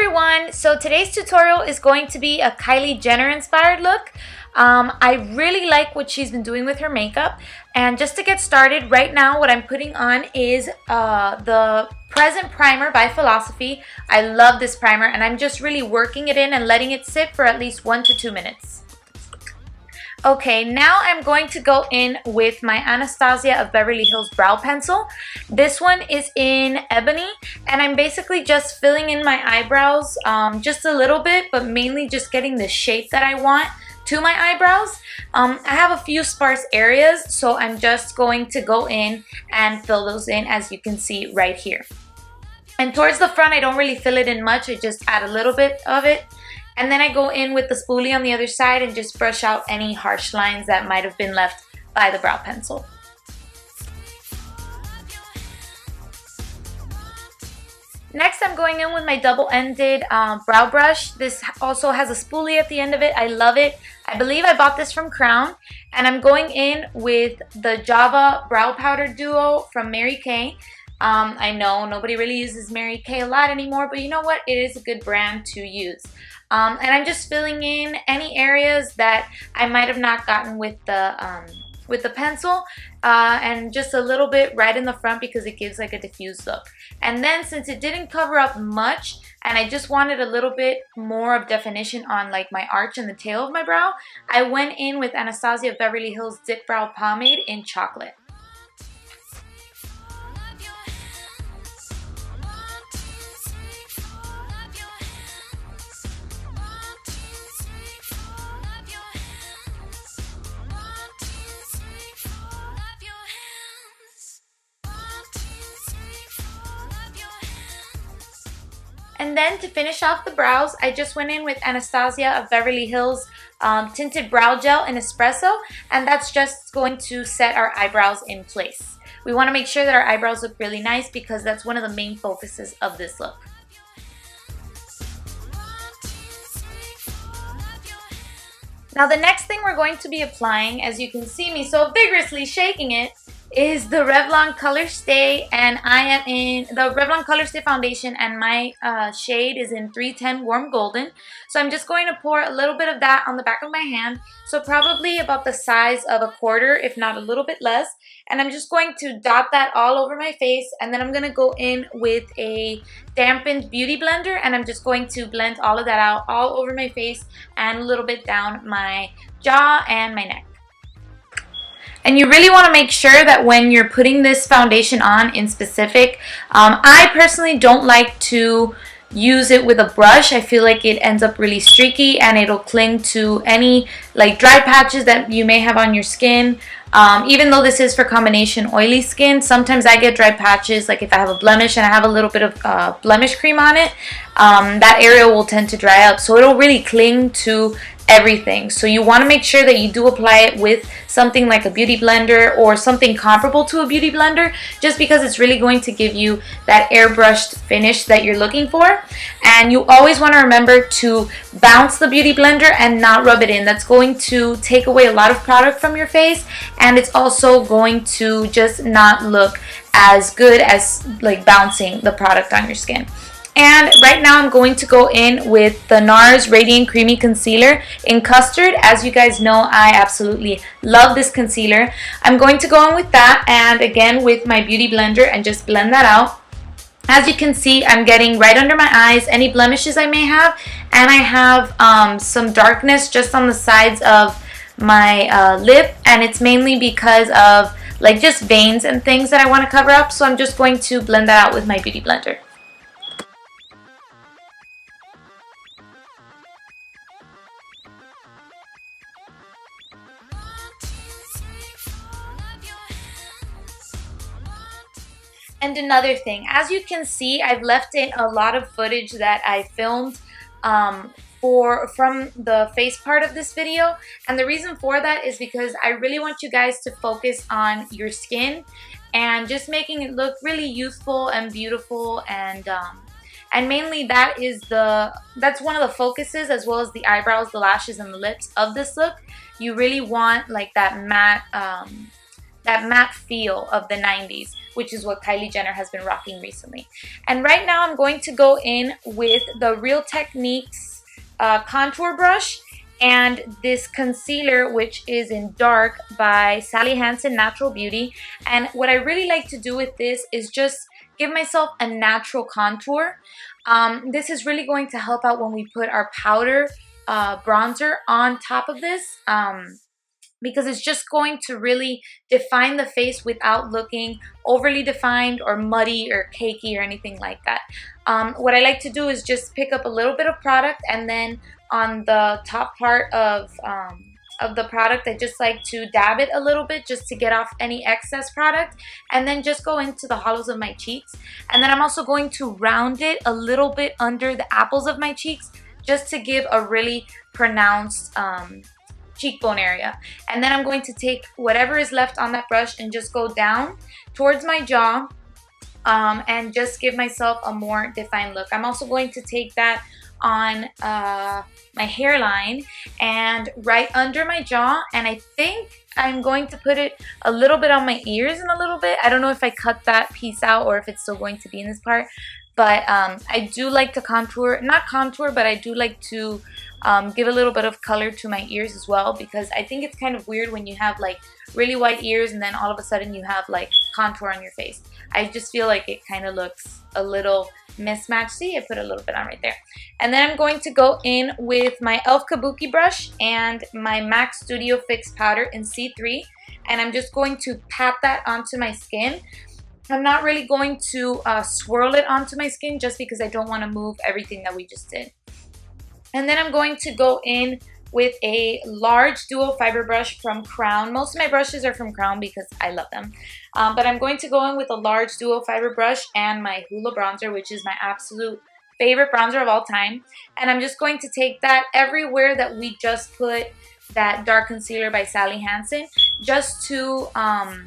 everyone, so today's tutorial is going to be a Kylie Jenner inspired look. I really like what she's been doing with her makeup, and just to get started right now what I'm putting on is the Present Primer by Philosophy. I love this primer and I'm just really working it in and letting it sit for at least 1 to 2 minutes. Okay, now I'm going to go in with my Anastasia of Beverly Hills brow pencil. This one is in Ebony, and I'm basically just filling in my eyebrows just a little bit, but mainly just getting the shape that I want to my eyebrows. I have a few sparse areas, so I'm just going to go in and fill those in, as you can see right here. And towards the front, I don't really fill it in much, I just add a little bit of it. And then I go in with the spoolie on the other side and just brush out any harsh lines that might have been left by the brow pencil. Next, I'm going in with my double-ended brow brush. This also has a spoolie at the end of it. I love it. I believe I bought this from Crown. And I'm going in with the Java Brow Powder Duo from Mary Kay. I know nobody really uses Mary Kay a lot anymore, but you know what? It is a good brand to use. And I'm just filling in any areas that I might have not gotten with the pencil, and just a little bit right in the front because it gives like a diffused look. And then since it didn't cover up much and I just wanted a little bit more of definition on like my arch and the tail of my brow, I went in with Anastasia of Beverly Hills Dip Brow Pomade in Chocolate. And then to finish off the brows, I just went in with Anastasia of Beverly Hills Tinted Brow Gel in Espresso, and that's just going to set our eyebrows in place. We want to make sure that our eyebrows look really nice because that's one of the main focuses of this look. Now the next thing we're going to be applying, as you can see me so vigorously shaking it, is the Revlon Color Stay, and I am in the Revlon Color Stay foundation, and my shade is in 310 Warm Golden. So I'm just going to pour a little bit of that on the back of my hand, so probably about the size of a quarter, if not a little bit less. And I'm just going to dot that all over my face, and then I'm going to go in with a dampened beauty blender, and I'm just going to blend all of that out all over my face and a little bit down my jaw and my neck. And you really want to make sure that when you're putting this foundation on in specific, I personally don't like to use it with a brush. I feel like it ends up really streaky and it'll cling to any like dry patches that you may have on your skin. Even though this is for combination oily skin, sometimes I get dry patches, like if I have a blemish and I have a little bit of blemish cream on it, that area will tend to dry out, so it'll really cling to everything. So you want to make sure that you do apply it with something like a beauty blender or something comparable to a beauty blender, just because it's really going to give you that airbrushed finish that you're looking for. And you always want to remember to bounce the beauty blender and not rub it in. That's going to take away a lot of product from your face, and it's also going to just not look as good as like bouncing the product on your skin. And right now I'm going to go in with the NARS Radiant Creamy Concealer in Custard. As you guys know, I absolutely love this concealer. I'm going to go in with that, and again with my beauty blender, and just blend that out. As you can see, I'm getting right under my eyes any blemishes I may have, and I have some darkness just on the sides of my lip, and it's mainly because of like just veins and things that I want to cover up, so I'm just going to blend that out with my beauty blender. And another thing, as you can see, I've left in a lot of footage that I filmed from the face part of this video, and the reason for that is because I really want you guys to focus on your skin and just making it look really youthful and beautiful, and mainly that's one of the focuses, as well as the eyebrows, the lashes, and the lips of this look. You really want like that matte that matte feel of the 90s, which is what Kylie Jenner has been rocking recently. And right now I'm going to go in with the Real Techniques contour brush and this concealer, which is in dark by Sally Hansen Natural Beauty. And what I really like to do with this is just give myself a natural contour. This is really going to help out when we put our powder bronzer on top of this, because it's just going to really define the face without looking overly defined or muddy or cakey or anything like that. What I like to do is just pick up a little bit of product, and then on the top part of the product, I just like to dab it a little bit just to get off any excess product, and then just go into the hollows of my cheeks. And then I'm also going to round it a little bit under the apples of my cheeks just to give a really pronounced cheekbone area. And then I'm going to take whatever is left on that brush and just go down towards my jaw and just give myself a more defined look. I'm also going to take that on my hairline and right under my jaw, and I think I'm going to put it a little bit on my ears in a little bit. I don't know if I cut that piece out or if it's still going to be in this part, but I do like to contour, not contour, but I do like to give a little bit of color to my ears as well, because I think it's kind of weird when you have like really white ears and then all of a sudden you have like contour on your face. I just feel like it kind of looks a little mismatched. See, I put a little bit on right there. And then I'm going to go in with my e.l.f. Kabuki brush and my MAC Studio Fix powder in C3, and I'm just going to pat that onto my skin. I'm not really going to swirl it onto my skin just because I don't want to move everything that we just did. And then I'm going to go in with a large duo fiber brush from Crown. Most of my brushes are from Crown because I love them. But I'm going to go in with a large duo fiber brush and my Hoola bronzer, which is my absolute favorite bronzer of all time. And I'm just going to take that everywhere that we just put that dark concealer by Sally Hansen, just to, I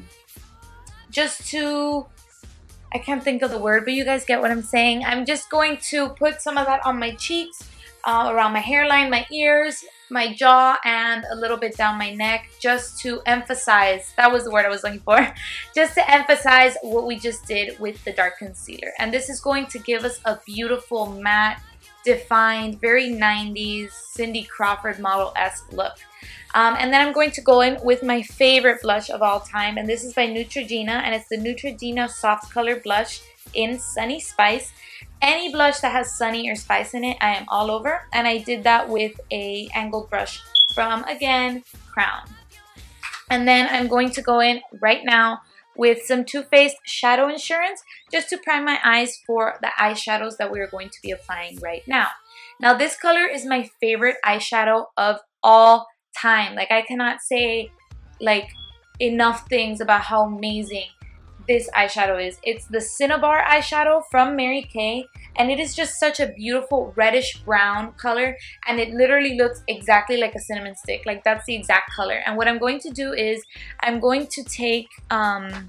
can't think of the word, but you guys get what I'm saying. I'm just going to put some of that on my cheeks, around my hairline, my ears, my jaw, and a little bit down my neck, just to emphasize, that was the word I was looking for, just to emphasize what we just did with the dark concealer. And this is going to give us a beautiful matte, defined, very 90s Cindy Crawford model-esque look. And then I'm going to go in with my favorite blush of all time, and this is by Neutrogena, and it's the Neutrogena Soft Color Blush in Sunny Spice. Any blush that has sunny or spice in it, I am all over. And I did that with a angled brush from, again, Crown. And then I'm going to go in right now with some Too Faced Shadow Insurance just to prime my eyes for the eyeshadows that we are going to be applying right now. Now, this color is my favorite eyeshadow of all time. Like, I cannot say, like, enough things about how amazing this eyeshadow is. It's the Cinnabar eyeshadow from Mary Kay, and it is just such a beautiful reddish brown color, and it literally looks exactly like a cinnamon stick. Like, that's the exact color. And what I'm going to do is I'm going to take a,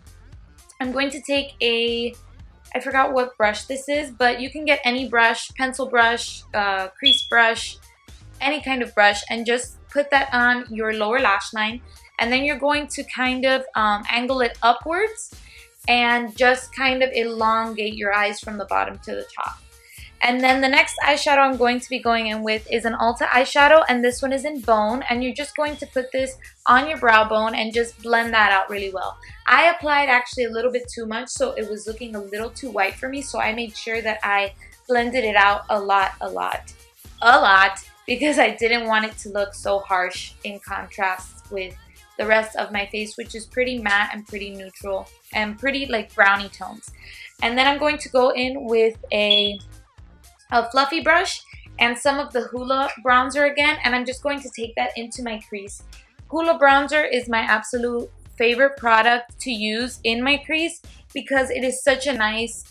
I forgot what brush this is, but you can get any brush, pencil brush, crease brush, any kind of brush, and just put that on your lower lash line, and then you're going to kind of angle it upwards and just kind of elongate your eyes from the bottom to the top. And then the next eyeshadow I'm going to be going in with is an Ulta eyeshadow, and this one is in Bone, and you're just going to put this on your brow bone and just blend that out really well. I applied actually a little bit too much, so it was looking a little too white for me, so I made sure that I blended it out a lot, because I didn't want it to look so harsh in contrast with the rest of my face, which is pretty matte and pretty neutral and pretty like brownie tones. And then I'm going to go in with a fluffy brush and some of the Hoola bronzer again, and I'm just going to take that into my crease. Hoola bronzer is my absolute favorite product to use in my crease because it is such a nice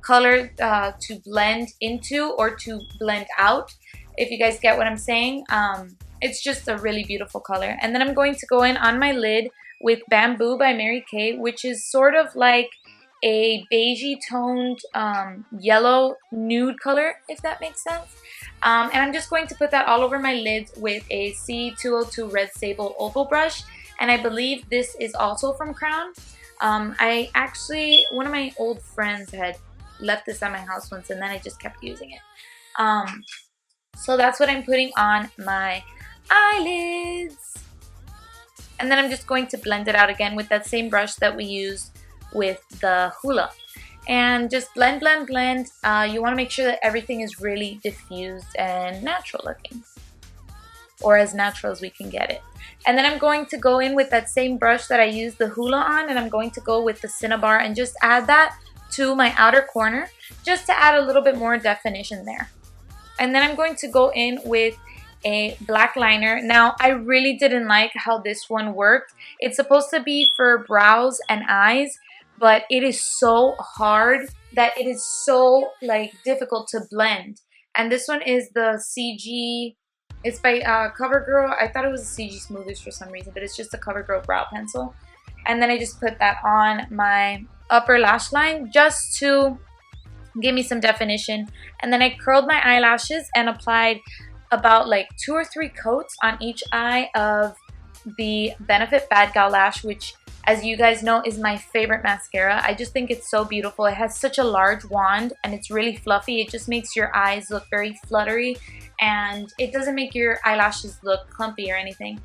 color to blend into or to blend out, if you guys get what I'm saying. It's just a really beautiful color. And then I'm going to go in on my lid with Bamboo by Mary Kay, which is sort of like a beigey toned yellow nude color, if that makes sense. And I'm just going to put that all over my lids with a C202 Red Sable Oval brush. and I believe this is also from Crown. One of my old friends had left this at my house once, and then I just kept using it. So that's what I'm putting on my eyelids. And then I'm just going to blend it out again with that same brush that we used with the Hoola. And just blend, blend, blend. You want to make sure that everything is really diffused and natural looking. Or as natural as we can get it. And then I'm going to go in with that same brush that I used the Hoola on, and I'm going to go with the Cinnabar and just add that to my outer corner just to add a little bit more definition there. And then I'm going to go in with a black liner. Now, I really didn't like how this one worked. It's supposed to be for brows and eyes, but it is so hard that it is so like difficult to blend. And this one is the CG, it's by CoverGirl. I thought it was a CG Smoothers for some reason, but it's just a CoverGirl brow pencil. And then I just put that on my upper lash line just to give me some definition. And then I curled my eyelashes and applied about like 2 or 3 coats on each eye of the Benefit Bad Gal Lash, which, as you guys know, is my favorite mascara. I just think it's so beautiful. It has such a large wand and it's really fluffy. It just makes your eyes look very fluttery, and it doesn't make your eyelashes look clumpy or anything.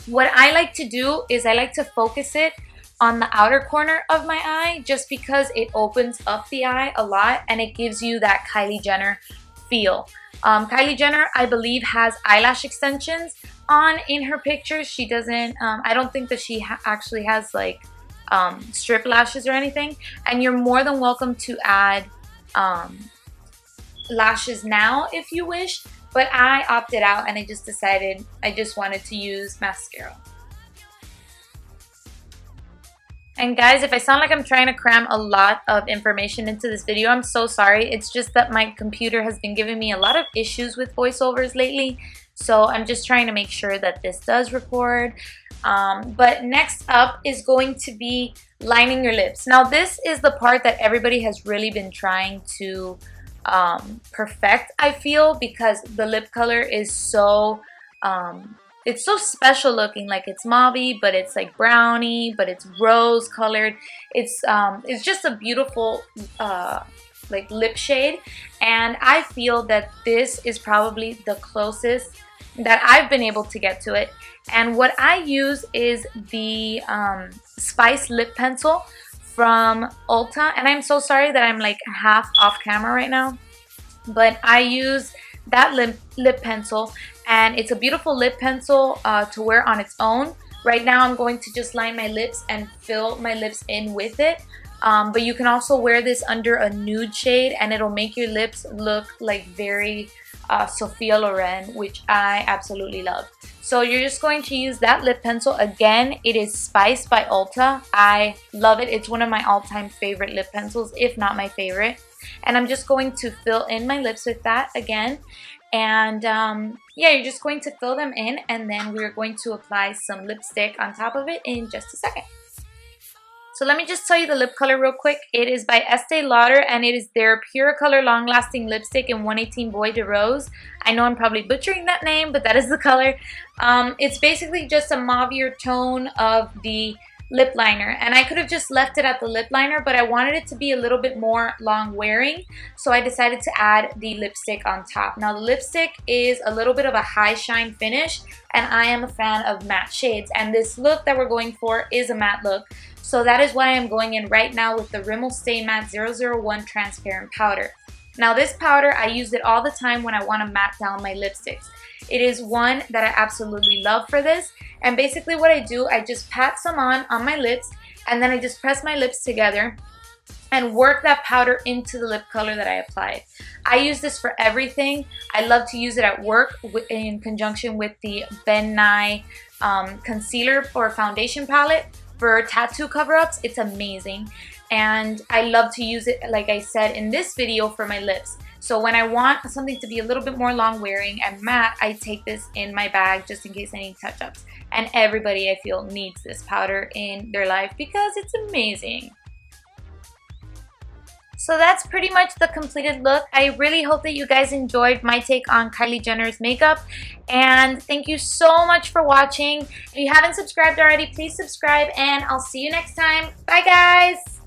What I like to do is I like to focus it on the outer corner of my eye just because it opens up the eye a lot and it gives you that Kylie Jenner feel. Kylie Jenner, I believe, has eyelash extensions on in her pictures. She doesn't, I don't think that she actually has like strip lashes or anything. And you're more than welcome to add lashes now if you wish, but I opted out and I just decided I just wanted to use mascara. And guys, if I sound like I'm trying to cram a lot of information into this video, I'm so sorry. It's just that my computer has been giving me a lot of issues with voiceovers lately. So I'm just trying to make sure that this does record. But next up is going to be lining your lips. Now this is the part that everybody has really been trying to perfect, I feel, because the lip color is so... it's so special looking. Like, it's mauve-y, but it's like brownie, but it's rose colored. It's just a beautiful like lip shade, and I feel that this is probably the closest that I've been able to get to it. And what I use is the Spice lip pencil from Ulta, and I'm so sorry that I'm like half off camera right now, but I use that lip pencil, and it's a beautiful lip pencil to wear on its own. Right now I'm going to just line my lips and fill my lips in with it, but you can also wear this under a nude shade and it'll make your lips look like very Sophia Loren, which I absolutely love. So you're just going to use that lip pencil. Again, it is Spice by Ulta. I love it. It's one of my all-time favorite lip pencils, if not my favorite. And I'm just going to fill in my lips with that again. And yeah, you're just going to fill them in, and then we're going to apply some lipstick on top of it in just a second. So let me just tell you the lip color real quick. It is by Estee Lauder, and it is their Pure Color Long Lasting Lipstick in 118 Bois de Rose. I know I'm probably butchering that name, but that is the color. It's basically just a mauve-ier tone of the lip liner, and I could have just left it at the lip liner, but I wanted it to be a little bit more long wearing, so I decided to add the lipstick on top. Now the lipstick is a little bit of a high shine finish, and I am a fan of matte shades, and this look that we're going for is a matte look, so that is why I'm going in right now with the Rimmel Stay Matte 001 Transparent Powder. Now this powder, I use it all the time when I want to matte down my lipsticks. It is one that I absolutely love for this, and basically what I do, I just pat some on my lips, and then I just press my lips together and work that powder into the lip color that I applied. I use this for everything. I love to use it at work in conjunction with the Ben Nye concealer or foundation palette for tattoo cover-ups. It's amazing, and I love to use it, like I said in this video, for my lips. So when I want something to be a little bit more long wearing and matte, I take this in my bag just in case I need touch-ups. And everybody, I feel, needs this powder in their life because it's amazing. So that's pretty much the completed look. I really hope that you guys enjoyed my take on Kylie Jenner's makeup. And thank you so much for watching. If you haven't subscribed already, please subscribe and I'll see you next time. Bye guys!